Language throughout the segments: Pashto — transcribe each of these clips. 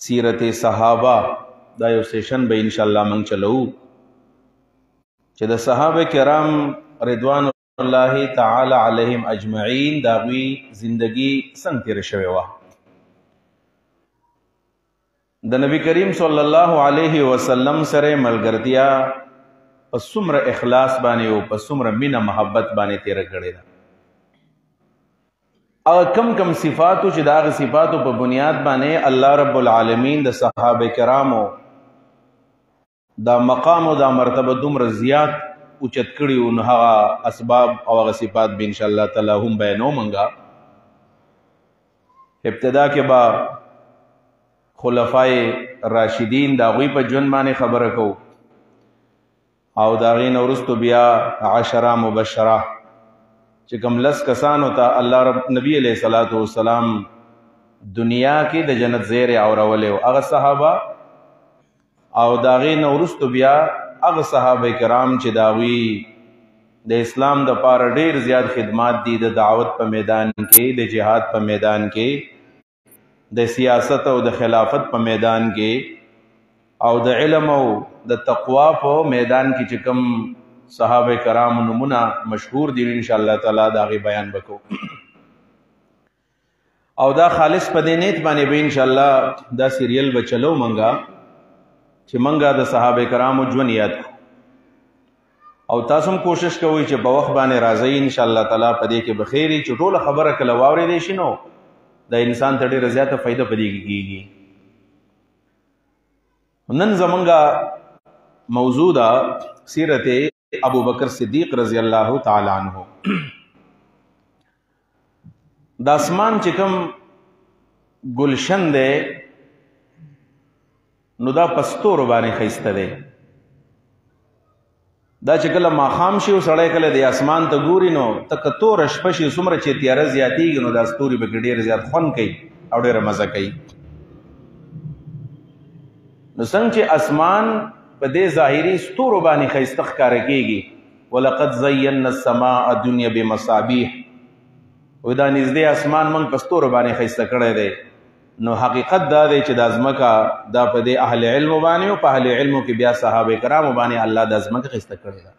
سیرت صحابہ دا یو سیشن به انشاءاللہ منگ چلو چې د صحابه کرام رضوان الله تعالی علیهم اجمعین داوی زندگی څنګه تیر شوی و د نبی کریم صلی الله علیه وسلم سره ملګرتیا په څومره اخلاص باندې او په څومره مینه محبت باندې تیر کړی دا او کم صفاتو چې دا صفاتو په بنیاد باندې الله رب العالمین د صحابه کرامو دا مقام او دا مرتبه دومره زیات اوچت کړي او هغه اسباب او هغه صفات به ان شاء الله تعالی هم بیانو منګه. ابتدا کې با خلفای راشدین دا غوی په ژوند باندې خبره کو او دا غین ورستو بیا 10 مبشره چې کوم لس کسان ہوتا الله رب نبی علیہ الصلوۃ والسلام دنیا کې د جنت زیر اورولې او هغه صحابه او دا غین ورستو بیا هغه صحابه کرام چې داوی د اسلام د پاره ډیر زیات خدمات دي د دعوت په میدان کې د جهاد په میدان کې د سیاست او د خلافت په میدان کې او د علم او د تقوا په میدان کې چې کوم صحابه کرام نمونه مشهور دي ان شاء الله تعالی دا غي بیان وکړو او دا خالص په دې نیت باندې به ان شاء الله دا سیریل بچلو منګه چې منګه د صحابه کرامو ژوند یاد او تاسو هم کوشش کوئ چې په وخت باندې راځي ان شاء الله تعالی په دې کې بخیری چې ټول خبره کله واوري دي شنو د انسان ته ډیره زیاته فائدہ پدې کیږي. نن زمونږه موضوع ده سیرت ابو بکر صدیق رضی الله تعالی عنہ. د اسمان چې کوم گلشن ده نو دا پستور باندې خیسته ده دا چې کله ماخام شي او سړی کله د اسمان ته ګوري نو تک تور شپه شي څومره چې تیاره زیاتیږي نو دا ستوري به ډېر زیات خوند کوي او ډېره مزه کوي. نو څنګه چې اسمان په دې ظاهري ستورو باندې ښایسته ښکاره کېږي ولقد زینا السماء الدنیا بمصابیح و دا نږدې اسمان موږ په ستورو باندې ښایسته کړی دی نو حقیقت دا دی چې د ازمکه دا په دې اهل علم باندې او په اهل علمو کې بیا صحابه کرام باندې الله د ازمکه ښایسته کړی دی.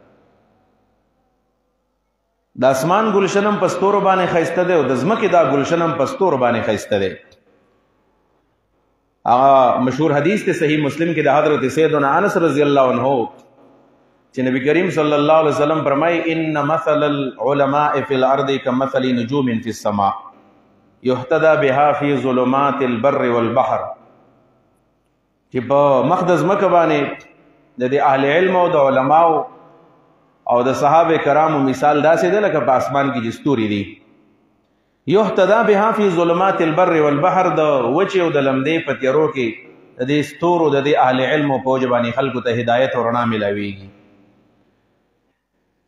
د اسمان ګلشنم په ستورو باندې ښایسته دی او د ازمکه دا ګلشنم په ستورو باندې ښایسته دی. مشهور حدیث ته صحیح مسلم کې د حضرت سیدنا انس رضی الله عنه چې نبی کریم صلی الله علیه وسلم فرمایي ان مثل العلماء فی الارض كمثل نجوم فی السماء یحتدى بها فی ظلمات البر والبحر. چې په مقدس مکه باندې د اهل علم او د علماو او د صحابه کرامو مثال داسې دی لکه په اسمان کې چې ستوري دي. یحتدى بها فی ظلمات البر والبحر د وچه او د لمدې په تیارو کې د دې ستورو د اهل علم او په باندې خلکو ته هدایت او رڼا ملاويږي.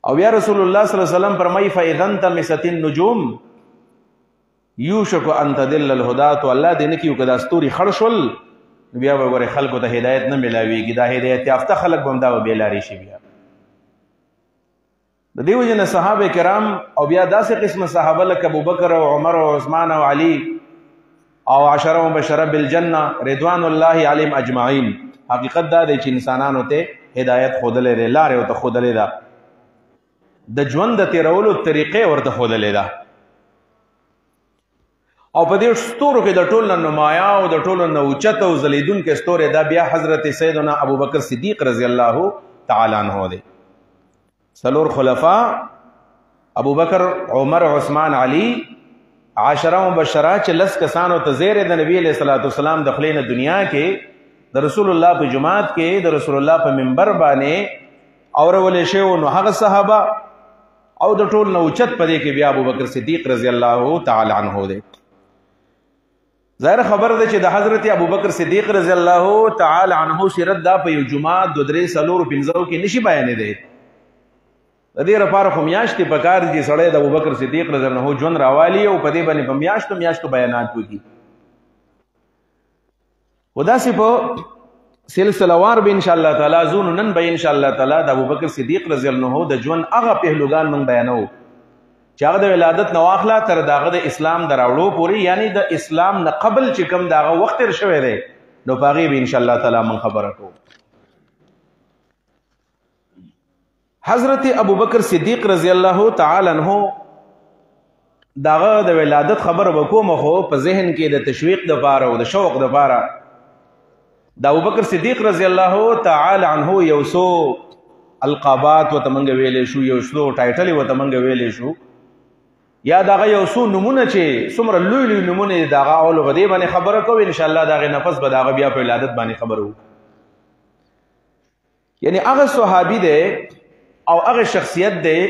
او یا رسول الله صلی الله علیه وسلم فرمایي فاذا انتمست النجوم یوشک ان تدل الهدات الله دې نه کیو کدا ستوري خړشل بیا وګوره خلکو ته هدایت نه ملاويږي دا هدایت یافته خلک بم دا به لاري شي. بیا د دیو جن صحابه کرام او بیا داسې قسم صحابه لکه ابو بکر او عمر او عثمان او علی او 10 مبشره بالجنه رضوان الله علیهم اجمعین حقیقت دا دی چې انسانانو ته هدایت خودلې ده لارې او ته خودلې ده د ژوند د تیرولو طریقې ورته خودلې ده او په دې ستورو کې د ټول نمایا او د ټول نوچت او زلیدون کې ستوره دا بیا حضرت سیدنا ابو بکر صدیق رضی الله تعالی عنہ دی. سلور خلفاء ابو بکر عمر عثمان علی 10 مبشرہ چې لس کسانو ته زیر د نبی علیہ الصلوۃ والسلام د خلینه دنیا کې د رسول الله په جماعت کې د رسول الله په منبر باندې اورول شو نو هغه صحابه او د ټول نوچت پدې کې بیا ابو بکر صدیق رضی الله تعالی عنہ دی. ظاهر خبر ده چې د حضرت ابو بکر صدیق رضی الله تعالی عنہ سیرت دا په یو جمعه 2 سلور 15 کې نشي بیان دی. د دې لپاره خو میاشتې په کار دي سړی د ابو بکر صدیق رضی الله عنه ژوند راوالي او په دې باندې په میاشتو بیانات وکړي. وداسې په سلسله وار به ان شاء الله تعالی زون نن به ان شاء الله تعالی د ابو بکر صدیق رضی الله عنه د ژوند هغه پهلوګان من بیانو چې هغه د ولادت نو اخلا تر داغه د اسلام دراوړو پوری یعنی د اسلام نه قبل چې کوم داغه وخت تر شوی دی نو پاغي به ان شاء الله تعالی من خبره کو. حضرت ابوبکر صدیق رضی الله تعالی عنہ داغه د ولادت خبر وکوم خو په ذهن کې د تشویق د پاره او د شوق د پاره د ابوبکر صدیق رضی الله تعالی عنہ یو سو القابات و تمنګ ویلې شو، یو سو ټایټل و تمنګ ویلې شو، یا داغه یو سو نمونه چې څومره لوی لوی نمونه داغه اول غدی باندې خبره کوي ان شاء الله داغه نفس به داغه بیا په ولادت باندې خبرو. یعنی هغه صحابي دی او هغه شخصیت دی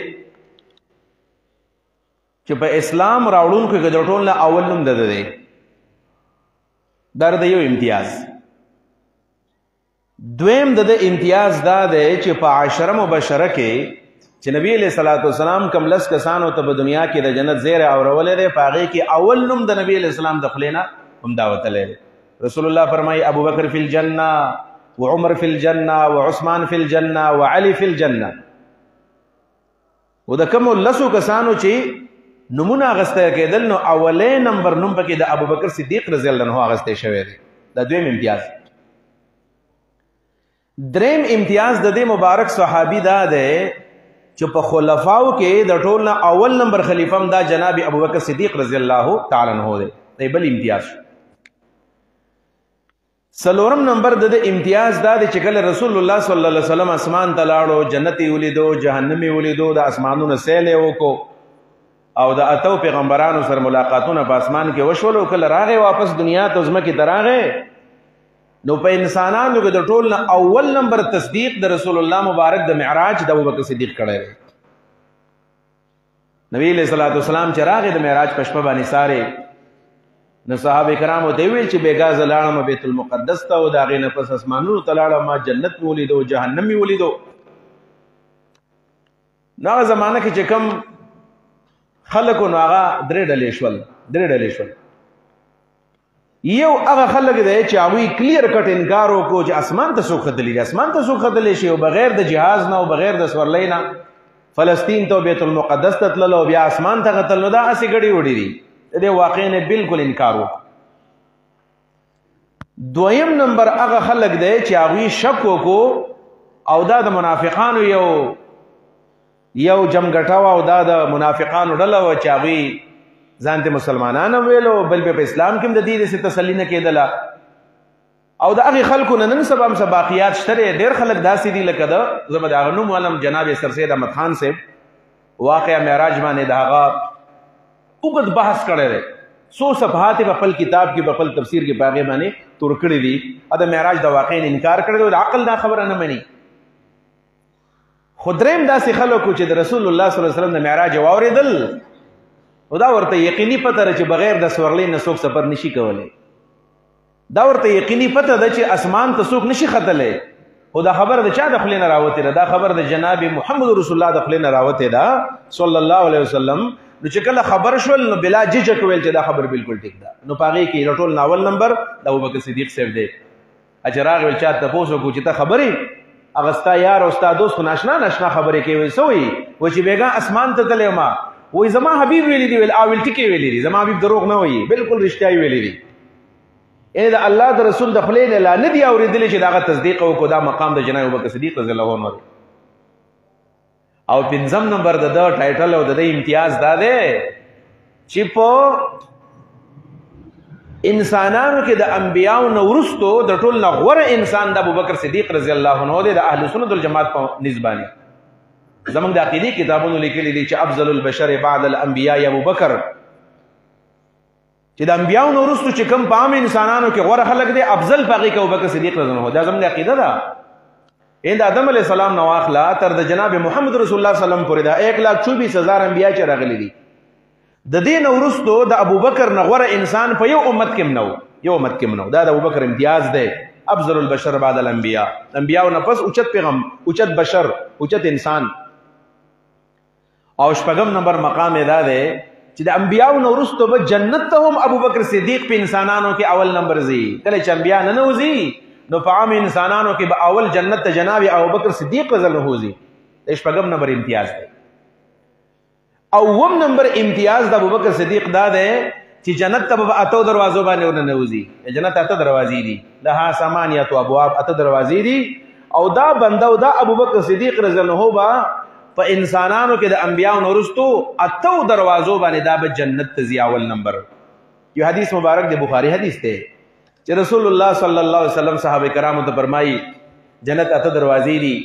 چې په اسلام راوړونکو کې د ټول نه اول نوم ده دی. دا د یو امتیاز. دویم د امتیاز دا دی چې په عشره مبشره کې چې نبی علیہ الصلوۃ والسلام کوم لس کسانو ته په دنیا کې د جنت زیره اورولې ده، په هغه کې اول نوم د نبی علیہ السلام د خلینا هم دعوت لري. رسول الله فرمایي ابو بکر فی الجنه وعمر فی الجنه وعثمان فی الجنه وعلی فی الجنه. و د کوم لسو کسانو چې نمونه غسته کېدل نو اولې نمبر نوم پکې د ابوبکر صدیق رضی الله عنه غسته شوی دی. دا دویم امتیاز. دریم امتیاز د دې مبارک صحابي دا ده چې په خلفاو کې د ټول نه اول نمبر خلیفہ دا جناب ابوبکر صدیق رضی الله تعالی عنہ دی. دی بل امتیاز. سلورم نمبر د امتیاز دا چې کله رسول الله صلی الله علیه وسلم اسمان ته لاړو، جنتی ولیدو، جهنمی ولیدو، د اسمانونو سیل وکړو او د اتو پیغمبرانو سره ملاقاتونه په اسمان کې وشول. کله راغې واپس دنیا ته ځمکې ته راغې نو په انسانانو کې د ټول نه اول نمبر تصدیق د رسول الله مبارک د معراج د ابوبکر صدیق کړی دی. نبی علیہ الصلوۃ والسلام چې راغې د معراج په شپه باندې ساره نو صحابه کرامو ته ویل چې بیګا زلاړم بیت المقدس ته او دا غې نه پس اسمانونو ته لاړم، ما جنت ولیدو، جهنم ولیدو. نو زمانہ کې چې کم خلکو نو هغه درې ډلې شول. یو هغه خلک دی چې هغوی کلیر کټ انکار وکړو چې اسمان ته څوک ختلی دی، اسمان ته څوک ختلی شي او بغیر د جهاز نه او بغیر د سورلۍ نه فلسطین ته بیت المقدس ته تلل او بیا اسمان ته ختل، نو دا هسې ګډې وډې دي. د دې واقع نه بالکل انکار وکړو. دویم نمبر هغه خلک دی چې هغوی شک وکړو او دا د منافقانو یو جمګټه او دا د منافقانو ډله وه چې هغوی ځان ته مسلمانان ویلو، بل په اسلام کې هم د دې داسې تسلي نه کېدله. او د هغې خلکو نه نن سبا هم څه باقیات شته دی. ډېر خلک داسې دي لکه زه به د هغه نوم ولم، جناب سر سید احمد خان صاحب واقع معراج باندې د هغه اوږد بحث کړی دی. څو صفحات په خپل کتاب کې په خپل تفسیر کې په هغې باندې تور کړي دي. د معراج د واقع انکار کړی دی، د عقل دا خبره نه مني. خو دریم داسې خلکو چې د رسول الله صلی الله علیه وسلم د معراج واورېدل او دا ورته یقیني پته ده چې بغیر د سورلۍ نه څوک سفر نشي کولی. دا ورته یقیني پته ده چې اسمان ته څوک نشي ختلی. خو دا خبر د چا د خولې نه راوتې ده؟ دا خبر د جناب محمد رسول الله د خولې نه راوتې ده صلی الله علیه وسلم. نو چې کله خبر شول نو بلا ججک ویل چې دا خبر بالکل ټیک ده. نو په هغې کې د ټول اول نمبر د ابوبکر صدیق صاحب دی. چې راغی ویل چا تپوس وکړو چې ته خبرې هغه ستا یار او ستا دوست خو ناشنا خبرې کوي. وایي څه وایي؟ وایي چې بېګا اسمان ته تللی ما، وای زما حبیب ویلی دی، ویل اول ټکی ویلی دی. زما حبیب دروغ نه وایي، بالکل رښتیا ویلی دی. یعنی د الله د رسول د خولې نه لا نه دي اورېدلی چې د هغه تصدیق وکړو. دا مقام د جناب ابوبکر صدیق رضی الله عنه دی. او پنځم نمبر د ده ټایټل او د ده امتیاز دا دی چې په انسانانو کې د انبیاو نه وروستو د ټول نه غوره انسان د ابوبکر صدیق رضی الله عنه دی. د اهل سنت والجماعت په نسبانه زمونږ د عقیدې کتابونو لیکلي دي چې افضل البشر بعد الانبیاء ابوبکر، چې د انبیاو نه وروستو چې کوم په عام انسانانو کې غوره خلک دی افضل په هغې کې ابوبکر صدیق رضی الله عنه. دا زمونږ عقیده ده. د آدم علیه السلام نه واخله تر د جناب محمد رسول الله صلی الله علیه وسلم پورې دا 1,24,000 انبیا چې راغلي دي. د دې نه وروستو د ابوبکر نه غوره انسان په یو امت کې هم نه. دا د ابوبکر امتیاز دی. افضل البشر بعد الانبیاء، انبیاو نه پس اوچت پیغام، اوچت بشر، اوچت انسان. او شپږم نمبر مقام دا دی چې د انبیاو نه وروستو به جنت ته هم ابوبکر صدیق په انسانانو کې اول نمبر ځي. کله چې انبیا نه نوځي نو په عام انسانانو کې به اول جنت ته جناب ابوبکر صدیق رضی الله عنه ځي. شپږم نمبر امتیاز دی. اوم نمبر امتیاز د ابوبکر صدیق دا دی چې چې جنت ته به اتو دروازو باندې ورننوځي. جنت اته دروازې دي، لها ثمانیة ابواب، اته دروازې دي. او دا بنده او دا ابوبکر صدیق رضی الله عنه با په انسانانو کې د انبیانو نورستو اتو دروازو باندې دا به جنت ته ځي اول نمبر. یو حدیث مبارک د بخاری حدیث ته چې رسول الله صلی الله علیه وسلم صحابه کرامو ته فرمایي جنت اته دروازې دي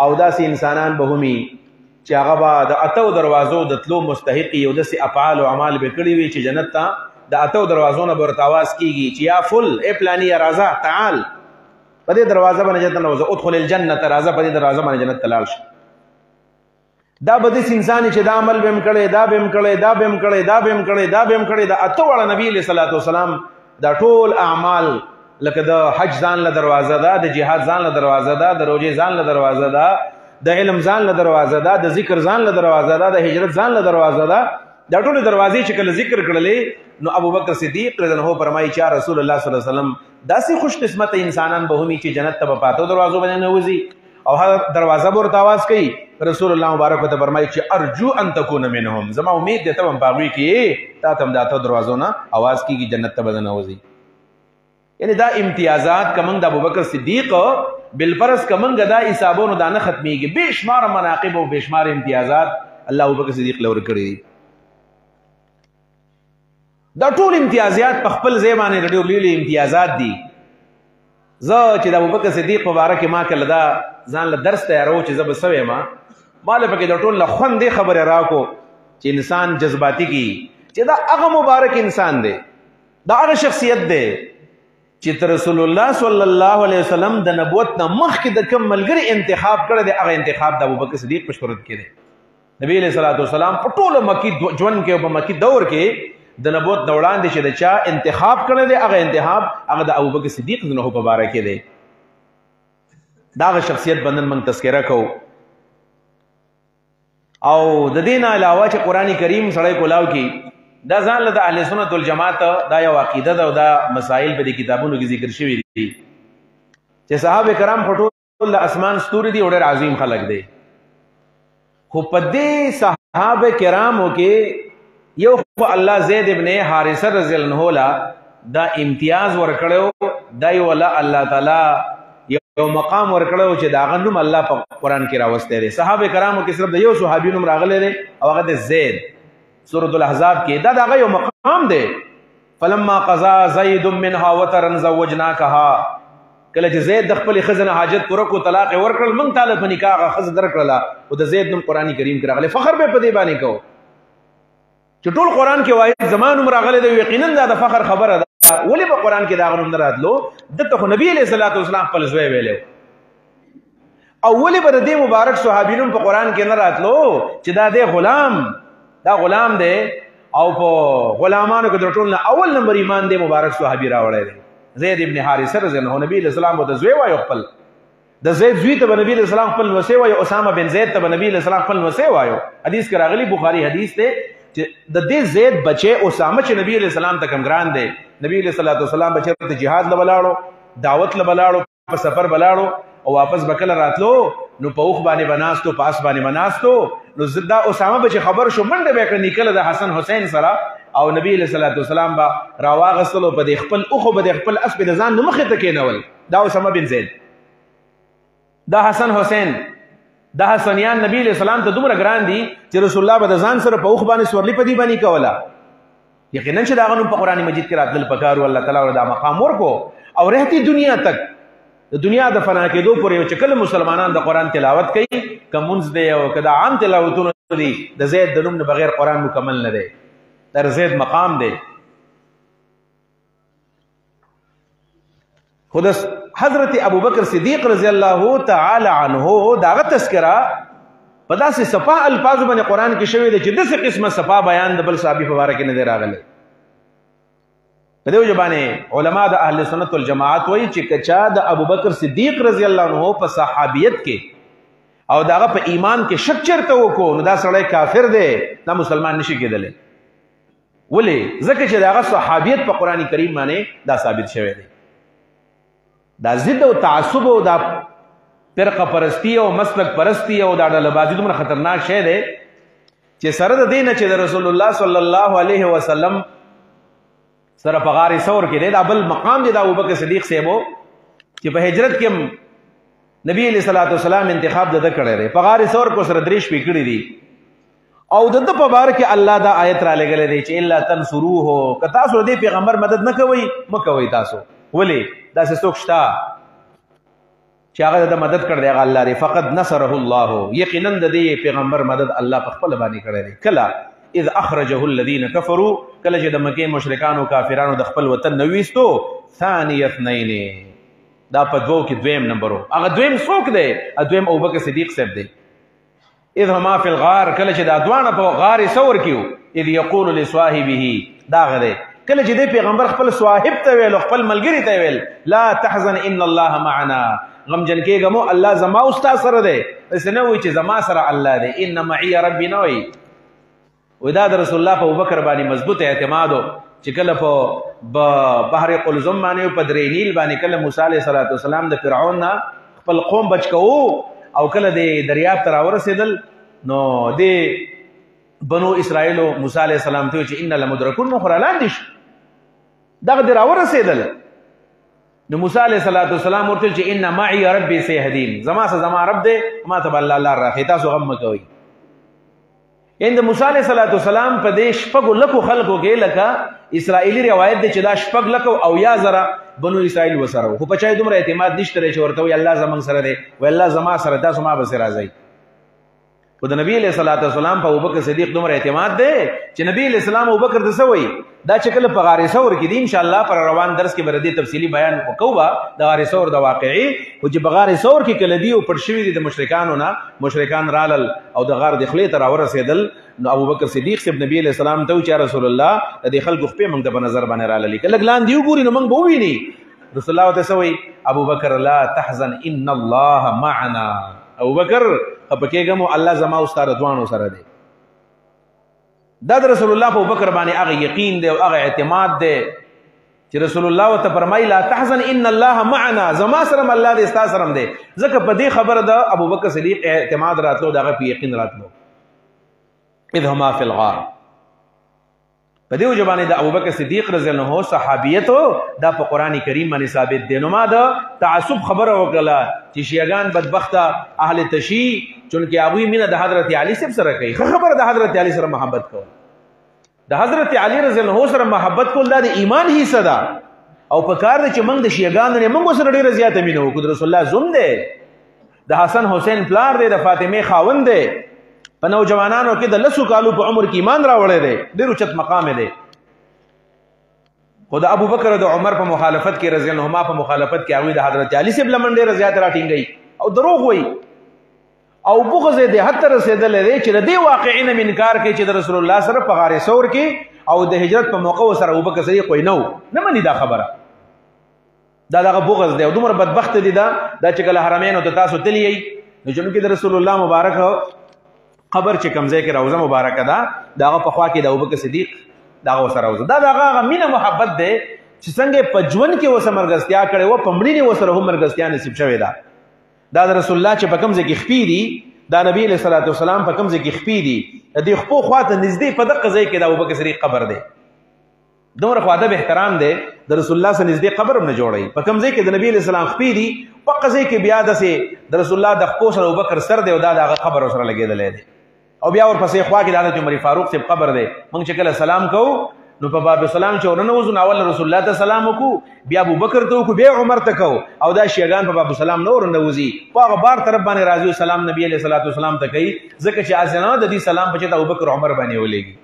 او داسې انسانان به همي چې هغه به د اتو دروازو د تلو مستحق یو داسې افعال او اعمال به کړي وي چې جنت ته د اتو دروازو نه به ورته آواز کېږي چې یا فل ای پلاني یا راځه تعال په دې دروازه باندې جنت نوځه، ادخل الجنه، راځه په دې دروازه باندې جنت ته لاړ شه. دا به داسې انسان چې دا عمل به هم کړی، دا به هم کړی، دا به هم کړی، دا به هم کړی، دا به هم کړی. د اتو واړه نبي علیه صلات وسلام دا ټول اعمال لکه د حج ځان له دروازه ده، د جهاد ځان له دروازه ده، د روژې ځان له دروازه ده، د علم ځان له دروازه ده، د ذکر ځان له دروازه ده، د هجرت ځان له دروازه ده. دا ټولې دروازې چې کله ذکر کړلې نو ابوبکر صدیق رضی الله عنه فرمایي چې رسول الله صلی الله علیه وسلم داسې خوش قسمت انسانان به همي چې جنت ته به پاتو دروازو باندې نوځي او هر دروازه به ورته آواز کوي. رسول الله مبارک ته فرمایي چې ارجو ان تکون منهم، زما امید دی ته هم په هغوی کې تا ته هم د اتو دروازو نه آواز کېږي جنت ته به ننوځي. یعنی دا امتیازات کمنګ د ابوبکر صدیق بالفرض کمنګ دا حسابونو دا نه ختمېږي. بے شمار مناقب او بے شمار امتیازات الله ابوبکر صدیق له ورکړي دي. دا ټول امتیازات په خپل ځای باندې ډېر لوی امتیازات دي. زه چې د ابوبکر صدیق مبارک ما کله دا ځان له درس تیارو چې زه به څه وایم، ما له پکې د ټول له خوندې خبرې راکړو چې انسان جذباتي کي چې دا هغه مبارک انسان دی، دا هغه شخصیت دی چې رسول الله صلی الله علیه وسلم د نبوت نه مخکې د کوم ملګري انتخاب کړی دی، هغه انتخاب د ابوبکر صدیق په صورت کې دی. نبی علیه الصلوۃ والسلام په ټول مکی ژوند کې او په مکی دور کې د نبوت د وړاندې چې د چا انتخاب کړی دی هغه انتخاب هغه د ابوبکر صدیق رضی الله عنه په باره کې دی. دا هغه شخصیت باندې موږ تذکره کوو. او د دې نه علاوه چې قرآن کریم سړی کولاو کې دا ځان له د اهل سنت والجماعت دا یو عقیده ده او دا مسائل په دې کتابونو کې ذکر شوي دي چې صحابه کرام خو ټول د اسمان ستوري دي او ډېر عظیم خلک دی. خو په دې صحابه کرامو کې یو خو الله زید ابن حارثه رضی الله عنه دا امتیاز ورکړو، دا یو الله تعالی یو مقام ورکړو چې دا غنوم الله په قرآن کې راوسته دي. صحابه کرامو کې صرف د یو صحابي نوم راغلی دی او هغه د زید سورۃ الاحزاب کې دا دغه یو مقام دی. فلما قضا زید منها وطرا زوجناکها، کله چې زید د خپل خزنه حاجت پوره کو طلاق ورکړل موږ تعالی په نکاح هغه خزه درکړله او د زید نوم قرآن کریم کې راغلی. فخر به په دې باندې کوو چې ټول قرآن کې وایي زمان نوم راغلی دی، یقینا دا د فخر خبره ده. ولې په قرآن کې دا هغه نوم نه راتلو؟ دلته خو نبي علیه الصلاۃ والسلام خپل زوی ویلی او ولې به د دې مبارک صحابي نوم په قرآن کې نه راتلو چې دا دی غلام، دا غلام دی او په غلامانو کې د ټول نه اول نمبر ایمان دی مبارک صحابي راوړی دی زید ابن حارثه رضی الله عنه. نبی علیه السلام د زوی وایو خپل د زید زوی ته نبی علیه السلام خپل وسی وایو، اسامه بن زید ته نبی علیه السلام خپل وسی وایو. حدیث کې راغلی بخاری حدیث دی چې د دې زید بچي اسامه چې نبی علیہ السلام ته کم ګران دی، نبی علیہ الصلوۃ والسلام بچی ته جهاد لبلاړو، دعوت لبلاړو، په سفر بلاړو او واپس بکل راتلو نو په اوخ باندې بناستو، پاس باندې بناستو نو زدا اسامه بچي خبر شو منډه به کړ نکله د حسن حسین سره او نبی علیہ الصلوۃ والسلام با راواغسلو په خپل اوخ په خپل اسب د ځان مخه ته کېنول. دا اسامه بن زید، دا حسن حسین، دا حسنیان نبی علیہ السلام ته دومره ګران دي چې رسول الله به د ځان سره په اوخ باندې سورلی په دی باندې کوله. یقینا چې دا غنوم په قرآن مجید کې راتلل پکارو، الله تعالی ور دا مقام ورکو او رهتی دنیا تک د دنیا د فنا کېدو پورې یو چې کله مسلمانان د قرآن تلاوت کوي که منځ دی او که دا عام تلاوتونه دي د زید د نوم نه بغیر قرآن مکمل نه دی. در زید مقام دی. خود حضرت ابوبکر صدیق رضی الله تعالی عنہ داغه تذکرہ په داسې صفا الفاظ باندې قرآن کې شوی دی چې داسې قسمه صفا بیان د بل صحابي په باره کې نه دی راغلی. په دې وجه باندې علما د اهل سنت والجماعت وایي چې کچا د ابوبکر صدیق رضی الله عنه په صحابیت کې او داغه په ایمان کې شک چرته وکړو نو دا سړی کافر دی، دا مسلمان نشي کېدلی. ولې؟ ځکه چې داغه صحابیت په قرآن کریم باندې دا ثابت شوی دی. دا ضد او تعصب او دا فرقه پرستی او مسلک پرستی او دا ډلبازي دومره خطرناک شی دی چې سره د دینه چې د رسول الله صلی الله علیه وسلم سره په غار ثور کې دی. دا بل مقام دی د ابوبکر صدیق صاحب چې په هجرت کې نبی علیہ الصلوۃ والسلام انتخاب د کړی دی. په غار ثور کو سره درې شپې کړی دي او د په بار کې الله دا آیت را لګلې دی چې الا تنصروه، که تاسو دې پیغمبر مدد نه کوئ مکوئ تاسو. ولې داسې څوک شته چې هغه د مدد کړی دی؟ هغه الله دی. فقد نصره الله، یقینا د دې پیغمبر مدد الله په خپل باندې کړی دی. کله اذ اخرجه الذين كفروا، کله چې د مکې مشرکانو کافرانو د خپل وطن نه ویستو. ثاني اثنين، دا په دوو کې دویم نمبر و. هغه دویم څوک دی؟ دویم ابوبکر صدیق صاحب دی. اذ هما فی الغار، کله چې دا دوانه په غار ثور کې اذ یقول لصاحبه، دا غره کله چې د پیغمبر خپل صاحب ته ویل، خپل ملګری ته ویل لا تحزن ان الله معنا، غمجن کېږه مو الله زما او ستا سره دی. داسې نه وایي چې زما سره الله دی. ان معي ربي نه وایي. دا د رسول الله په ابوبکر باندې مضبوط اعتماد چې کله په بحر قلزم باندې په درې نیل باندې کله موسی علیه السلام د فرعون نه خپل قوم بچ کوو او کله د دریاب ته راورسېدل، نو د بنو اسرائیلو موسی علیه السلام ته چې ان لمدرکون، نو خو رالاندې شو. دغه د راورسېدل، نو موسی علیه السلام ورته چې ان معي ربي سيهدين، زما سره زما رب دی، ما ته به الله لار راښیي، تاسو غم مه کوئ. یعنې د موسی علیه السلام په دې شپږو لکو خلکو کې لکه اسرائیلي روایت دی چې دا 6,00,000 بنو اسرائیل وسره، خو په چا دومره اعتماد نشته چې ورته وایي الله زموږ سره دی، وایي الله زما سره، تاسو ما پسې راځئ. خو د نبی علیه السلام په ابوبکر صدیق دومره اعتماد دی چې نبی علیه السلام ابوبکر ته څه وایي؟ دا چې کله په غار ثور کې دي انشاءالله پر روان درس کې به د دې تفصیلي بیان وکړو به د غار ثور د واقعي. خو چې په غار ثور کې کله دی او پټ شوي دي د مشرکانو نه، مشرکان رالل او د غار د خولې ته راورسېدل، نو ابوبکر صدیق صاحب نبی علیه السلام ته وایي چې رسول الله د دې خلکو خپې موږ ته په نظر باندې راللي، که لږ لاندې وګوري نو موږ به وویني. رسول الله ورته څه وایي؟ ابوبکر لا تحزن ان الله معنا، ابوبکر خپکېږه مو الله زما او ستا دوانو سره دی. دا د رسول الله په ابوبکر باندې هغه یقین دی او هغه اعتماد دی چې رسول الله ورته فرمایي لا تحزن ان الله معنا، زما سره الله دی، ستا سره دی. ځکه په دې خبره د ابوبکر صدیق اعتماد راتلو، دغه په یقین راتلو. اذ هما فی الغار، په دې وجه باندې د ابوبکر صدیق رضی الله عنه صحابیت دا په قرآن کریم باندې ثابت دی. نو ما د تعصب خبره وکړه چې شیعاګان بدبخته اهل تشیع چونکې هغوی مینه د حضرت علی صاحب سره کوي. ښه خبره د حضرت علی سره محبت کول، د حضرت علی رضی الله عنه سره محبت کول دا د ایمان حصه ده. او په کار دی چې موږ د شیعاګانو نه موږ سره ډېره زیاته مینه وکړو. د رسول الله زوم دی، د حسن حسین پلار دی، د فاطمې خاوند دی، په نوجوانانو کې د 10 کالو په عمر کې ایمان راوړی دی، ډېر اوچت مقام دی. خو د ابوبکر او د عمر په مخالفت کې رضی الله عنهما په مخالفت کې هغوی د حضرت علی صاحب لمن ډېره زیاته راټینګوي او دروغ وایي او بغض یې د حد ته رسېدلی دی چې د دې واقعې نه انکار کوي چې د رسول الله سره په غار ثور کې او د هجرت په موقع سره ابوبکر صدیق وایي نه مني دا خبره. دا دغه بغض دی او دومره بدبخت دي دا چې کله حرمینو ته تاسو تللی یئ نو جنوب کې د رسول الله مبارک قبر چې کوم ځای کې روضه مبارکه ده، د هغه په خوا کې د ابوبکر صدیق دغه ورسره روضه، دا د هغه مینه محبت دی چې څنګه په ژوند کې ورسره ملګرتیا کړې وه، په مړینې ورسره هم ملګرتیا نصیب شوې ده. دا د رسول الله چې په کوم ځای کې خپې دي، دا نبی علیه الصلاۃ والسلام په کوم ځای کې خپې دي، د دې خپو خوا ته نږدې په دغه ځای کې د ابوبکر صدیق قبر دی. دومره خو ادب احترام دی، د رسول الله سره نږدې قبر هم نه جوړوي. په کوم ځای کې د نبی علیه السلام خپې دي، په هغه ځای کې بیا داسې د رسول الله د خپو سره ابوبکر سر دی او دا د هغه قبر ورسره لګېدلی دی. او بیا ورپسې خوا کې د حضرت عمر فاروق صاحب قبر دی. موږ چې کله سلام کوو نو په باب السلام چې ورننوځو نو اول رسول الله ته سلام وکړو، بیا ابوبکر ته وکړو، بیا عمر ته کوو. او دا شیعاګان په باب السلام نه ورننوځي، په هغه بار طرف باندې راځي او سلام نبی علیه الصلاۃ والسلام ته کوي، ځکه چې ازنه د دې سلام په چته ابوبکر عمر باندې ولېږي.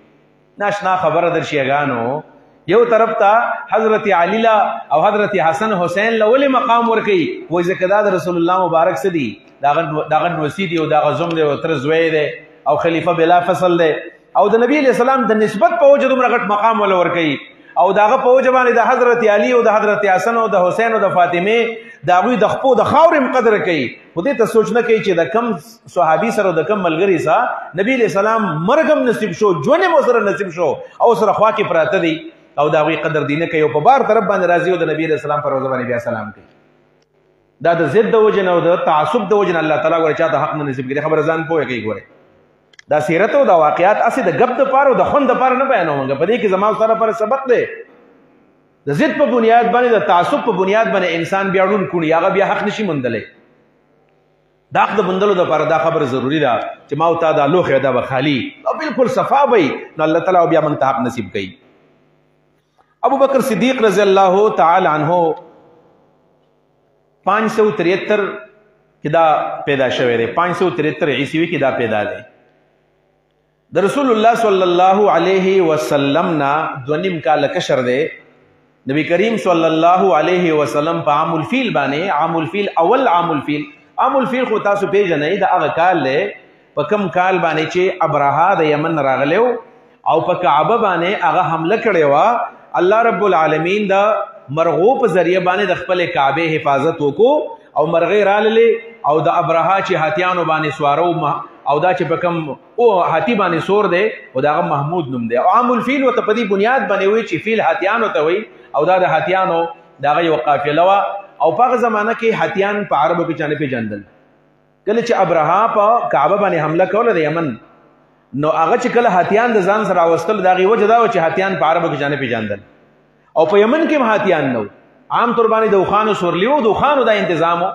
ناشنا خبره در شیعاګانو یو طرف ته حضرت علی او حضرت حسن حسین له ولې مقام ورکوي؟ وایي ځکه دا د رسول الله مبارک څه دي، دغه نوسی دی او دغه زوم دی او تر زوی دی او خلیفه بلا فصل دی او د نبی علیہ السلام د نسبت په وجه دومره غټ مقام ولا ورکوي او داغه په وجه باندې د حضرت علی او د حضرت حسن او د حسین او د فاطمه د هغوی د خپو د خاورې قدر کوي. خو دې ته سوچ نه کوي چې د کم صحابي سره او د کم ملګري سره نبی علیہ السلام مرګ هم نصیب شو، ژوند هم ورسره نصیب شو او سره خوا کې پراته دي او د هغوی قدر دی نه کوي او په بار طرف باندې راځي او د نبی علیہ السلام پر روضه باندې بیا سلام کوي. دا د ضد د وجه نه او د تعصب د وجه نه الله تعالی ګوره چاته حق نه نصیب کړي. خبره ځان پوهه کوي. ګوره دا سیرت او دا واقعات اسې د غب د پاره او د خوند د پاره نه بیانوم، په دې کې زما سره پر سبق دی د ضد په بنیاد باندې د تعصب په بنیاد باندې انسان بیا ړوند کړي هغه بیا حق نشي موندلی دا حق د موندلو دپاره دا خبره ضروري ده چې ما او تا دا لوښی دا به خالي او بالکل صفا به وي نو الله تعالی بیا موږ ته حق نصیب کوي ابو بکر صدیق رضی الله تعالی عنہ 573 کې دا پیدا شوی دی 573 عیسوي کې دا پیدا دی د رسول الله صلی الله علیه وسلم نا 2.5 کال کشر دی نبی کریم صلی الله علیه وسلم په عام الفیل باندې عام الفیل اول عام الفیل خو تاسو پیژنئ دا هغه کال دی په کم کال باندې چې ابرهه د یمن راغلی او په کعبه باندې هغه حمله کړې وه الله رب العالمین دا مرغو په ذریعه باندې د خپل کعبه حفاظت وکړو او مرغې راللې او د ابرهه چې هاتیانو باندې سوارو او دا چې په کوم او هاتی باندې سور دی او دا محمود نوم دی او عام الفیل ورته په دې بنیاد باندې وایي چې فیل هاتیانو ته وایي او دا د هاتیانو دغه یو قافله وه او په هغه زمانه کې هاتیان په عربو کې چا نه پېژندل کله چې ابرهه په کعبه باندې حمله کوله د یمن نو هغه چې کله هاتیان د ځان سره راوستل د هغې وجه دا وه چې هاتیان په عربو کې چا نه پېژندل او په یمن کې هم هاتیان نه عام طور باندې د اوښانو سورلي و د اوښانو دا انتظام و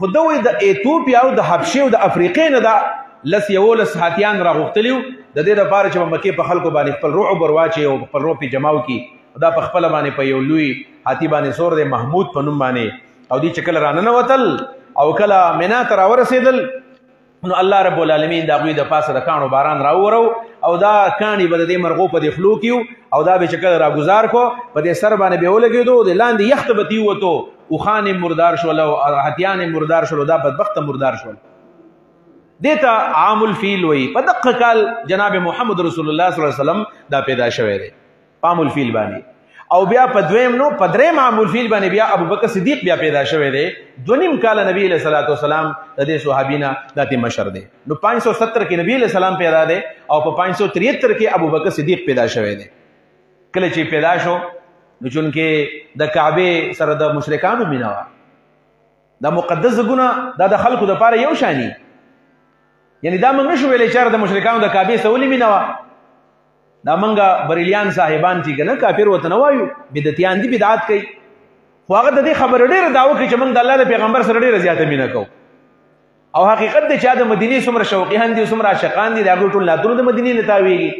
خو ده وایي د ایتوپیا او د حبشې او د افریقې نه دا 11 هاتیان راغوښتلي وو د دې لپاره چې په مکې په خلکو باندې خپل رعب ورواچي او خپل رعب یې جماو کړي دا په خپله باندې په یو لوی هاتي باندې سور دی محمود په نوم باندې او دوی چې کله راننوتل او کله منا ته راورسېدل نو الله رب العالمین د هغوی د پاسه د کاڼو باران راوورو او دا کاڼي به د دې مرغو په دې خلو کې او دا به چې کله راګزار کو په دې سر باندې به ولګېدو د لاندې یخت به تېووتو اوښان یې مردار شول او هتیان یې مردار شول او دا بدبخته مردار شول دې ته عام الفیل وایي په دقه کال جناب محمد رسول الله صلی الله علیه وسلم دا پیدا شوی دی عام الفیل باندې او بیا په دریم عام الفیل باندې بیا ابو بکر صدیق بیا پیدا شوی دی 2.5 کال نبی علیہ الصلوۃ والسلام د دې صحابینا داتې مشر دی نو 570 کې نبی علیہ السلام پیدا دی او په 573 کې ابو بکر صدیق پیدا شوی دی کله چې پیدا شو نو چونکې د کعبه سره د مشرکانو مینا وه دا مقدس ځایونه دا د خلکو دپاره یو شانی یعنی دا موږ نشو ویلی چې د مشرکانو د کعبې سره ولې مینه وه دا منګه بریلیان صاحبان چې که نه کافر ورته نه وایو بدعتیان دي بدعت کوي خو هغه د دې خبره ډېره دعوه کوي چې موږ د الله د پیغمبر سره ډېره زیاته مینه کوو او حقیقت دی چې د مدینې څومره شوقیان دي څومره عاشقان دي د هغوی ټول نعتونه د مدینې نه تاویږي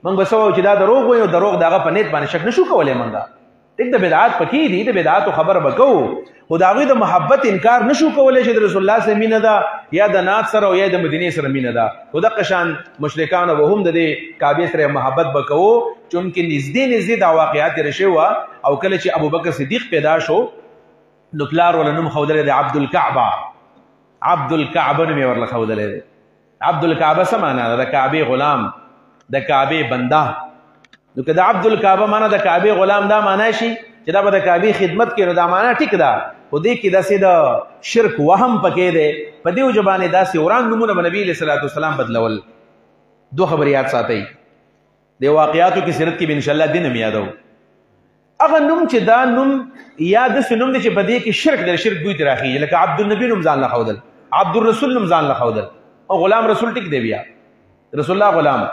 موږ به څه وایو چې دا دروغ وایي او دروغ د هغه په نیت باندې شک نشو کولی موږ ټیک د بدعات پکې دي د بدعاتو خبره به کوو خو د هغوی د محبت انکار نشو کولی چې د رسول الله سره مینه ده یا د نعت سره او یا د مدینې سره مینه ده خو دقه شان مشرکانو به هم د دې کعبې سره محبت به کوو چونکې نږدې دا واقعات تېره شوې وه او کله چې ابوبکر صدیق پیدا شو نو پلار ورله نوم ښودلی دی عبدالکعبه نوم یې ورله ښودلی دی عبدالکعبه څه معنا ده د کعبې غلام د کعبې بنده نو که د عبدالکعبه معنا د کعبې غلام دا معنا شي چې دا به د کعبې خدمت کوي نو دا معنا ټیک ده خو دې کې داسې د شرک وهم پکې دی په دې وجه باندې داسې وران نومونه به نبي علیه صلات وسلام بدلول دو خبر یاد ساتئ د واقعاتو کې سیرت کې به انشاءالله دې نوم یادو هغه نوم چې دا نوم یا داسې نوم دی چې په دې کې شرک دی شرک بوی ترې راخېږي لکه عبدالنبي نوم ځان له ښودل عبدالرسول نوم ځان له ښودل او غلام رسول ټیک دی بیا رسول الله غلام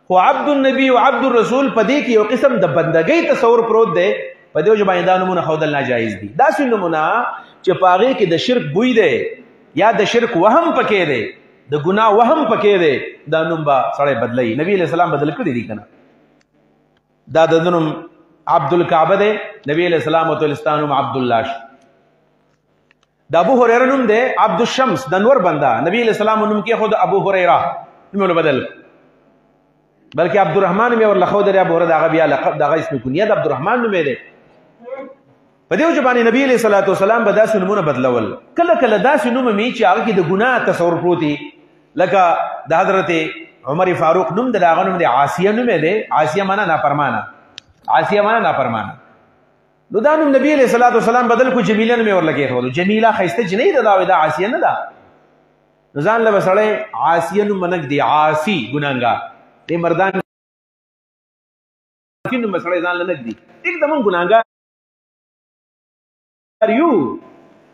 خو عبد النبی او عبد الرسول په دې کې یو قسم د بندګۍ تصور پروت دی په دې وجه باندې دا نومونه ښودل ناجایز دي داسې نومونه چې په هغې کې د شرک بوی دی یا د شرک وهم پکې دی د ګناه وهم پکې دی دا نوم به سړی بدلوي نبي علیه السلام بدل کړي دي که نه دا د نوم عبدالکعبه دی نبي علیه السلام ورته ستا نوم عبدالله شو د ابو هریره نوم دی عبدالشمس د نور بنده نبي علیه السلام نوم کې خود ابو هریره نوم یې بدل بلکې عبدالرحمن مې ورله ښودلی ابو هریره د هغه بیا لقب د هغه اسم کنیه د عبدالرحمن نوم یې دی په دې وجه باندې نبي علیه صلات وسلام به داسې نومونه بدلول کله کله داسې نوم مې چې هغه کې د ګناه تصور پروت وي لکه د حضرت عمر فاروق نوم د هغه نوم دی عاصیه نوم یې دی عاصیه معنا نافرمانه نو دا نوم نبی علیه صلات وسلام بدل کو جمیله نوم یې ورله کېښودو جمیله ښایسته جنۍ ده دا عاصیه نه ده نو ځان له به سړی عاصیه نوم به نه ږدي عاصي ګناهګار دې مردان نوم به سړی ځان له نه ږدي ټیک ده موږ ګناهګار یو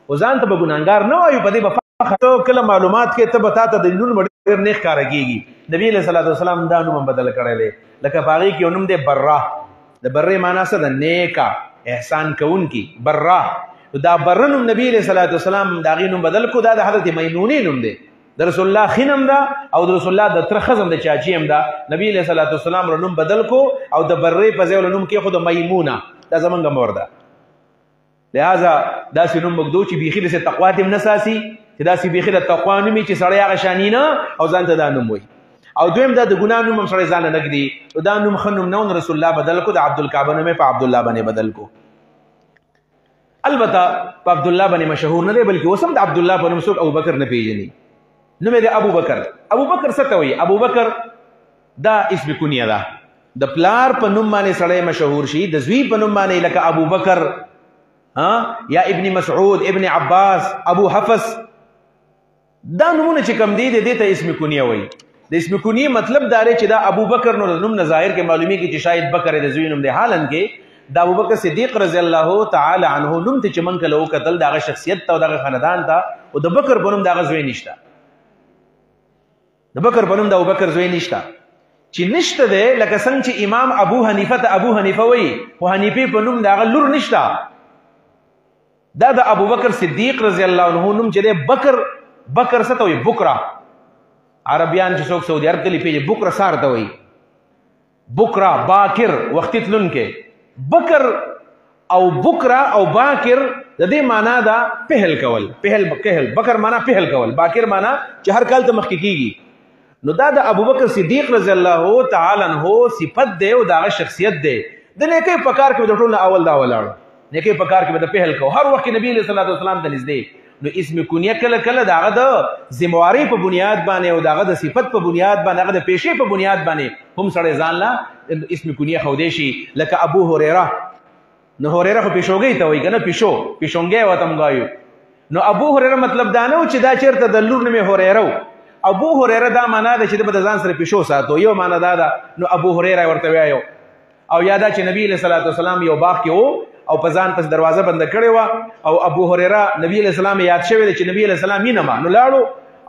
او ځان ته به ګناهګار نه وایو په دې به فخر کله معلومات کې ته به تا ته د نوم ډېر نه ښکاره کېږي نبي علیه صلات وسلام دا نوم هم بدل کړی دی لکه په هغې کې یو نوم دی بره د برې معنا څه ده نیکه احسان کوونکی برا. دا برنم نبی علیہ الصلوۃ والسلام دا غینم بدل کو دا د حضرت میمونې نوم دی د رسول الله خینم دا او د رسول الله د تر خزم د چاچی هم دا نبی علیہ الصلوۃ والسلام رنم بدل کو او د برې په ځای ولنم کې خود میمونه دا زمونږ مور ده. لہذا دا سينوم مقدو چې بیخي د تقوا تم نساسي چې دا سی بیخي د تقوا نومي چې سړی هغه شانینه او ځان ته دا نوم وي. او دویم دا د ګناه نوم هم سړی ځان نه نګدي دا نوم خنوم نو رسول الله بدل کو د عبد الکعبه نوم په عبد الله باندې بدل کو. البته په عبد الله باندې مشهور نه دی بلکې وسم د عبد الله په نوم څوک ابو بکر نه پیژني. نوم دی ابو بکر. ابو بکر څه ته وایي؟ ابو بکر دا اسم کنیه ده. د پلار په نوم باندې سړی مشهور شي د زوی په نوم باندې لکه ابو بکر یا ابن مسعود ابن عباس ابو حفص دا نمونه چې کم دی د دې ته اسم کنیه وایي. د اسم کنیه مطلب دا دی چې دا ابو بکر نو نوم نه ظاهر کې معلومیږي چې شاید بکر د زوی نوم دی. حالن کې دا ابو بکر صدیق رضی الله تعالی عنہ نوم ته چې من کله وکتل دغه شخصیت ته دغه خاندان ته او د بکر په نوم دغه زوی نشته. د بکر په نوم د ابو بکر زوی نشته چې نشته دی لکه څنګه چې امام ابو حنیفه ته ابو حنیفه وایي خو حنیفه په نوم دغه لور نشته. دا د ابو بکر صدیق رضی الله عنه نوم چې دی بکر څه ته وایي؟ بکرا. عربیان چې څوک سعودي عرب ته لیپي بکرا سار ته وایي بکرا باکر وختي تلون کې. بکر او بکرا او باکر د دې معنا دا پهل کول. پهل بکر معنا پهل کول، باکر معنا چې هر کال ته مخکې کیږي. نو دا د ابو بکر صدیق رضی الله تعالی عنہ صفت دی او دغه شخصیت دی. د نیکي په کار کې د ټولو اول دا ولاړ نیکي په کار کې به د پهل کو هر وخت نبی صلی الله علیه وسلم ته نږدې. نو اسم کنیه کله کله دغه د ذمہواری په بنیاد باندې او دغه د صفت په بنیاد باندې هغه د پیشې په بنیاد باندې هم سړی ځان لا اسم کنیه خودی شي. لکه ابو هريره. نو هريره خو پیشوګي ته وایي کنه پیشونګي وته مونږ. نو ابو هريره مطلب دا نه چې دا چیرته د لور نوم هريره. ابو هريره دا معنا ده چې د ځان سره پیشو ساتو. یو معنا دا ده. نو ابو هريره ورته وایو او یادا چې نبی صلی الله علیه وسلم یو باغ کې وو او په ځان پس دروازه بند کړې و او ابو هريره نبی علیہ السلام یاد شوی چې نبی علیہ السلام یې نه نو لاړو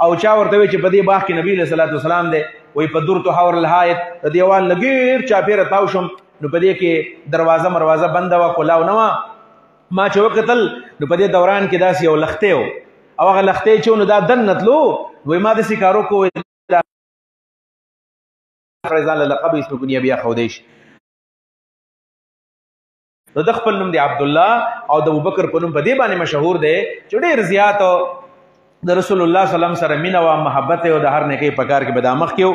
او چا ورته وی چې په دې باغ کې نبی علیہ الصلوۃ والسلام دی وای په دور تو حور الحایت دیوال لګیر چا پیر تاو شم نو په دې کې دروازه بند و کولاو نو ما چې وکتل نو په دې دوران کې داس یو لخته او هغه لخته چې نو دا دنتلو وای ما د سکارو کو فرزان لقب اسم کنیه بیا خودیش. نو د خپل نوم دی عبد الله او د ابوبکر په نوم په دې باندې مشهور دی چې ډېر زیات د رسول الله صلی الله علیه وسلم سره مینه او محبت او د هر نیکی په کار کې بدامخ کیو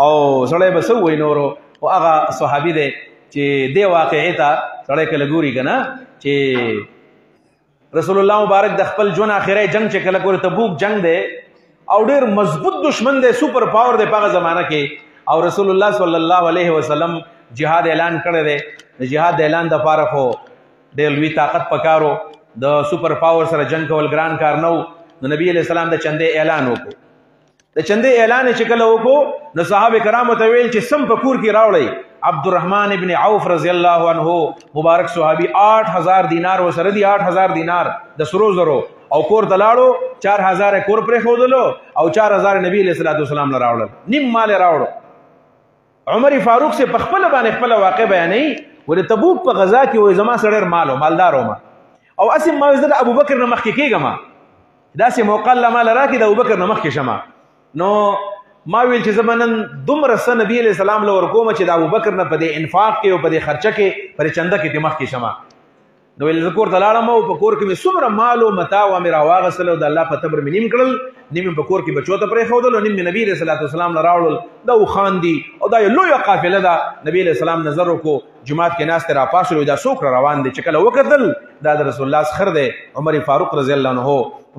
او سړی به سو وای نورو او هغه صحابي دی چې دې واقعې ته سړی کله ګوري کنه چې رسول الله مبارک د خپل ژوند اخري جنگ چې کله ګوري تبوک جنگ دی او ډېر مضبوط دشمن دی سپر پاور دی په هغه زمانہ کې او رسول الله صلی الله علیه وسلم جهاد اعلان کړی دی. د جهاد اعلان د پاره خو ډېر لوی طاقت پکارو د سپر پاور سره جنگ کول ګران کار نو. نو نبی علیہ السلام د چندې اعلان وکړو. د چندې اعلان چې کله وکړو نو صحابه کرامو ته ویل چې سم پکور کې راوړی. عبدالرحمن ابن عوف رضی الله عنه مبارک صحابي 8000 دینار وسره دي 8000 دینار د سرو زرو او کور دلاړو 4000 کور پرې خودلو او 4000 نبی علیہ الصلوۃ والسلام راوړل نیم مال راوړو. عمر فاروق سے په خپل باندې خپل واقع بیانې ولې تبوک په غزا کې وې زما سره مالو مالدارو ما او اسیم ما زده ابو بکر نه مخکې کېږم دا سه موقع الله مال راکې د ابو بکر نه مخکې شمه. نو ما ویل چې زمنن دومره سن نبی علیہ السلام لور کوم چې د ابو بکر نه په دې انفاق کې او په دې خرچه کې پر چنده کې مخکې شمه. نو ویل ذکر دلاړم او په کور کې مې څومره مال او متاع او امر واغسل او د الله په تبر مې نیم کړل نیم په کور کې بچو ته پرې خودل او نیم نبی رسول الله صلی الله علیه وسلم راوړل دا خان دي او دا یو لوی قافله ده. نبی علیہ السلام نظر وکړو جمعات کې ناس تر پاسو دا څوک روان دي چې کله وکتل دا د رسول الله خر دی عمر فاروق رضی الله عنه.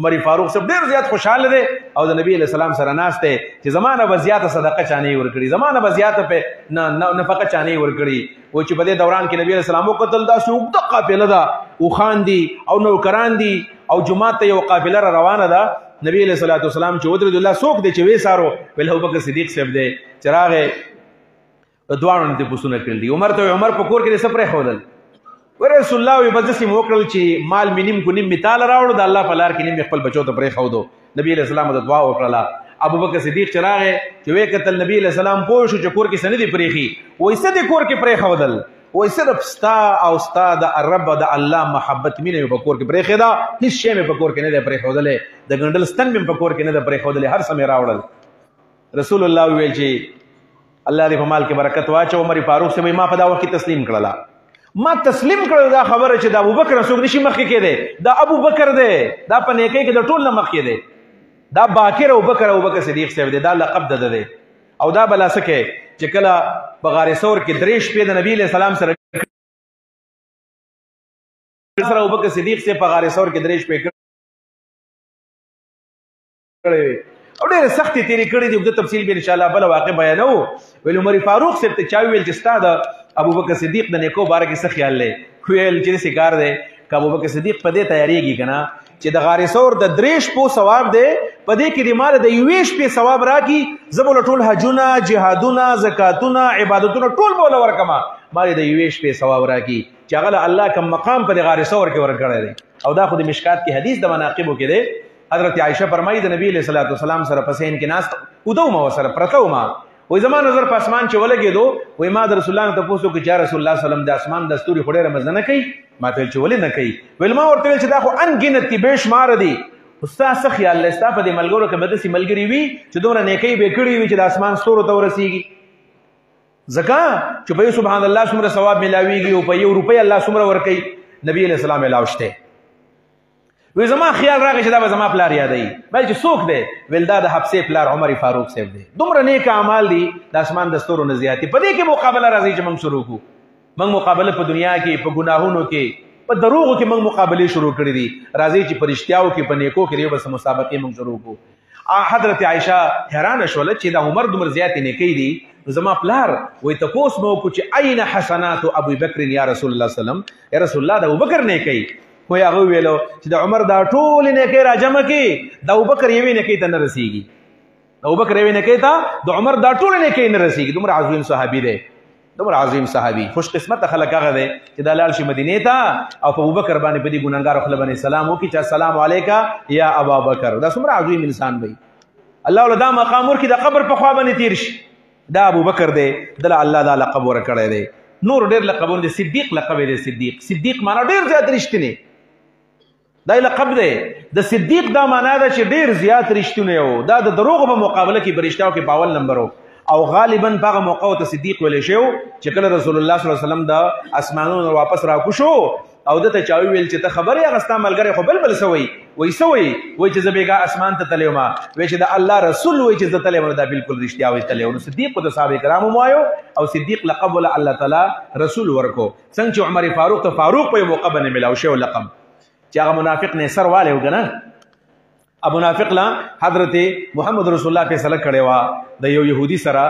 عمر فاروق سب ډیر زیات خوشاله دي او د نبی علیہ السلام سره ناس ته چې زمانہ بزیاته صدقه چانه ورکړي زمانہ بزیاته په نفقه چانه ورکړي و چې په دې دوران کې نبی علیہ السلام وکتل دا څوک د قافله ده او خان دي او نوکران دي او جمعات ته یو قافله روانه ده. نبی علیہ الصلوۃ والسلام چې ودرد الله څوک دی چې وې سارو ول ابو بکر صدیق صاحب دی چراغ دوانو ته پوښتنه کړل دي عمر ته عمر په کور کې سپره خولل ورسول الله وي بدسي موکل چې مال مینم کو نیم مثال راوړو د الله په لار کې نیم خپل بچو ته پرې خو دو. نبی علیہ السلام د دعا وکړه. ابو بکر صدیق چراغ چې وې کتل نبی علیہ السلام پوه شو چې کور کې سندې پرېخي وې سدې کور کې پرې خودل وای صرف ستا او ستا د رب د الله محبت مینه په کور کې پرې خدا هیڅ شی مې په کور کې نه دی پرې خودلې د ګندل ستن مې په کور کې نه دی پرې خودلې هر څه مې راوړل رسول الله ویل چې الله دې په مال کې برکت واچو عمر فاروق سے ما په دا وخت تسلیم کړلا ما تسلیم کړل دا خبره چې دا ابوبکر څوک نشي مخ کې کېده دا ابوبکر دی دا په نیکۍ کې د ټول نه مخ کې دی دا باکر ابوبکر صدیق صاحب دی دا لقب ده دی او دا بلا سکه چې کله په غار ثور کې درېش په د نبی له سلام سره ابوبکر صدیق سے په غار ثور کې درېش په کړی او ډېر سختي تیری کړی دی د تفصیل به ان شاء الله بل واقع بیانو ویل عمر فاروق سے ته چاوي ویل چې ستاد ابوبکر صدیق د نیکو بار کې څه خیال لې ویل چې سکار دی ک ابوبکر صدیق په دې تیاریږي کنه چې د غار ثور د درېش په ثواب دی په دې کې د مال د یويش په ثواب راکې زبول ټول حجونه جهادونه زکاتونه عبادتونه ټول بوله ورکما مال د یويش په ثواب راکې چې هغه الله کوم مقام په غار ثور کې ورکړی دی او دا خو د مشکات کې حدیث د مناقبو کې دی حضرت عائشہ فرمایي د نبی صلی الله علیه وسلم سره پسین کې ناس ودو ما سره پرتو ما وې زما نظر په اسمان چې ولګېدو وې ما د رسول الله ته پوښتنه کې چې رسول الله صلی الله علیه وسلم د اسمان د ستوري خډه رمزنه کوي ما ته چې ولې نه کوي ویل ما ورته چې دا خو انګنتی بشمار دي استاد څه خیال لستا په دې ملګرو کې مدرسې ملګری وي چې دومره نیکی به کړی وي چې د اسمان ستورو ته ورسیږي زکا چې به سبحان الله څومره ثواب ملاويږي او په یو روپۍ الله څومره ورکي نبی علیہ السلام علاوه وی زما خیال راغی چې دا به زما پلار یادوي بل چې څوک دی ویل دا د حبسې پلار عمر فاروق صاحب دی دومره نیک اعمال دي د اسمان د ستورو نه زیاتې په دې کې مقابله راځي چې موږ شروع کړو موږ مقابله په دنیا کې په ګناهونو کې په دروغو کې موږ مقابله شروع کړې دي راځي چې په رښتیاو کې په نیکو کې یو بس مسابقه موږ شروع کړو حضرت عائشہ حیران شول چې دا عمر دومره زیاتې نیکی دي زما پلار وای تاسو مو کو چې عین حسنات ابو بکر یا رسول الله صلی الله علیه وسلم یا رسول الله د ابو بکر نیکی وای هغه ویلو چې د عمر دا ټول نیکی راجمع کې د ابوبکر یوې نیکی ته نه رسیږي د ابوبکر یوې نیکی ته د عمر دا ټول نیکی نه رسیږي دومره عظیم صحابي دی دومره عظیم صحابي خوش قسمت خلک هغه دی چې د لال شي مدینه ته او په ابوبکر باندې په دې ګناګار خپل باندې سلام وکړي چې السلام علیکا یا ابا بکر دا څومره عظیم انسان دی الله ول دا مقام ورکی د قبر په خوا باندې تیر شي دا ابوبکر دی د الله دا لقب ورکړی دی نور ډېر لقبونه دي صدیق لقب دی صدیق معنا ډېر زیات رښتینی دا لقب دی د صدیق دا معنا ده چې ډیر زیات رښتونه یو دا د دروغ په مقابله کې برښتاو کې باول نمبر او غالبا په موقع ته صدیق ویل شو چې کله رسول الله صلی الله علیه وسلم د اسمانونو واپس راکوشو او دته چاوي ویل چې ته خبره یا غستا ملګری خو بل سوي وای چې زبېګا اسمان ته تلېما وای چې د الله رسول وای چې ته تلېما دا بالکل رښتیا وای تلېو نو صدیق د صحابه کرامو مایو او صدیق لقب ول الله تعالی رسول ورکو څنګه چې عمر فاروق ته فاروق په موقع باندې ملاو شو لقب چې هغه منافق نه سر والے وګنه ابو منافق لا حضرت محمد رسول الله فیصله کړي وا د یو يهودي سره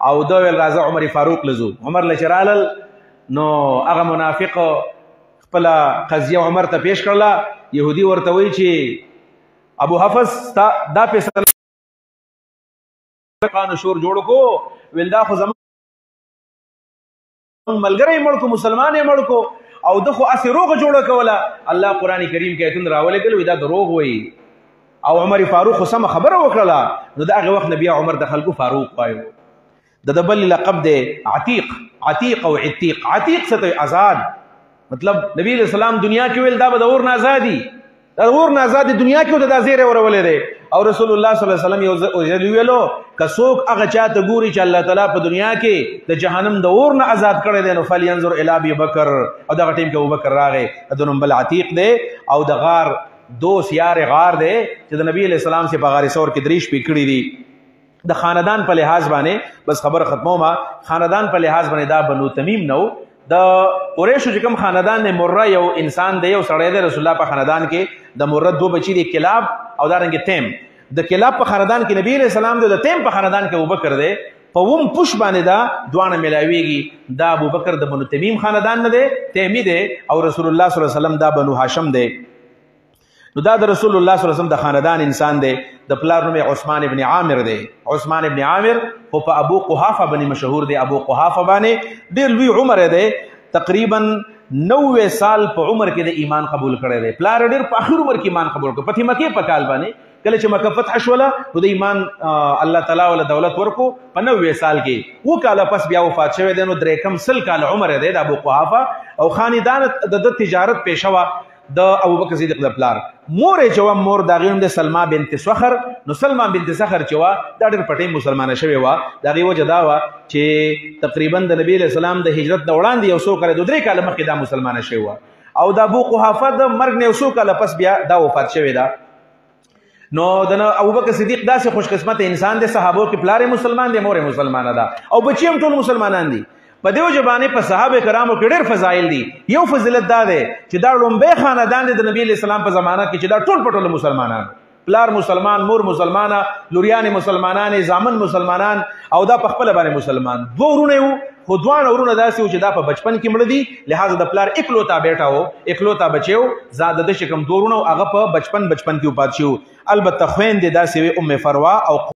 او د ویل راځه عمر فاروق لزو عمر لچرال نو هغه منافق خپل قضیه عمر ته پیش کړله يهودي ورته وی چې ابو حفص دا فیصله قانون شور جوړ کو ویل دا خو زمون ملګری مړ کو مسلمان مړ کو او دغه اسی روغ جوړه کوله الله قران کریم کې ایتون راولې کول دا دروغ وای او عمر فاروق سم خبره وکړه نو دا هغه وخت نبی عمر د خلکو فاروق وایو د بل لقب دی عتیق او عتیق څه آزاد مطلب نبی علیہ السلام دنیا کې ویل دا به د اور نه آزادي د اور نه آزادي دنیا کې د زیره ورولې دی او رسول الله صلی الله علیه وسلم یو ویلو کڅوک هغه چاته ګوري چې الله تعالی په دنیا کې د جهنم د اور نه آزاد کړي دی نو فلینظر الی ابي بکر او دغه ټیم کې ابوبکر راغی د نوم بل عتیق دی او د غار دوست یار غار دی چې د نبی علیہ السلام سے په غار ثور کې دریش پکړي دي د خاندان په لحاظ باندې بس خبر ختمو ما خاندان په لحاظ باندې دا بنو تمیم نو د قریشو چې کوم خاندان نه مره یو انسان دی یو سړی دی رسول الله په خاندان کې د مره دو بچی دی کلاب او دارنګ تیم د کلاب په خاندان کې نبی علیہ السلام دی د تیم په خاندان کې ابوبکر دی په ووم پوش باندې دا دوانه ملاویږي دا ابوبکر د بنو تمیم خاندان نه دی تیمی دی او رسول الله صلی الله علیه وسلم دا بنو هاشم دی نو دا د رسول الله صلی الله علیه وسلم د خاندان انسان دی د پلار نوم عثمان ابن عامر دی عثمان ابن عامر خو په ابو قحافه باندې مشهور دی ابو قحافه باندې ډیر لوی عمر دی تقریبا 90 سال په عمر کې د ایمان قبول کړی دی پلار ډیر په اخر عمر کې ایمان قبول کړ په مکه په کال باندې کله چې مکه فتح شوله نو د ایمان الله تعالی ول دولت ورکو په 90 سال کې و کاله پس بیا وفات شوی دی. نو 3 کال عمر دی د ابو قحافه او خاندان د تجارت پیشوا د ابوبکر صدیق د پلار. مور چې و مور د غیم د سلمہ بنت سخر. نو سلمہ بنت سخر چې و د ډېر پټې مسلمانه شوی و. د غي وجه دا و چې تقریبا د نبی له سلام د هجرت د وړاندې یو څو کال 3 کال مخکې دا مسلمانه شوی و او د ابو قحافه د مرګ نه یو څو کال پس بیا دا وفات شوی دا. نو د ابوبکر صدیق داسې خوش قسمت انسان دی، صحابو کې پلار مسلمان دی، مور مسلمانه ده او بچی هم ټول مسلمانان دي. په دیو جبانه په صحابه کرامو کې ډېر فضایل دي. یو فضیلت دا ده چې دا لومبه خاندان د نبی اسلام په زمانہ کې چې دا ټول پټول مسلمانان، پلار مسلمان، مور مسلمانه، لوریان مسلمانان، زامن مسلمانان او دا په خپل باندې مسلمان. دوه ورونه وو خو دوه ورونه داسې و چې دا په بچپن کې مړ دي، لہذا د پلار اکلوتا بیٹا وو، اکلوتا بچیو، زاد د شکم دوه ورونه هغه په بچپن کې وفات شو. البته خويندې داسې ام فروا او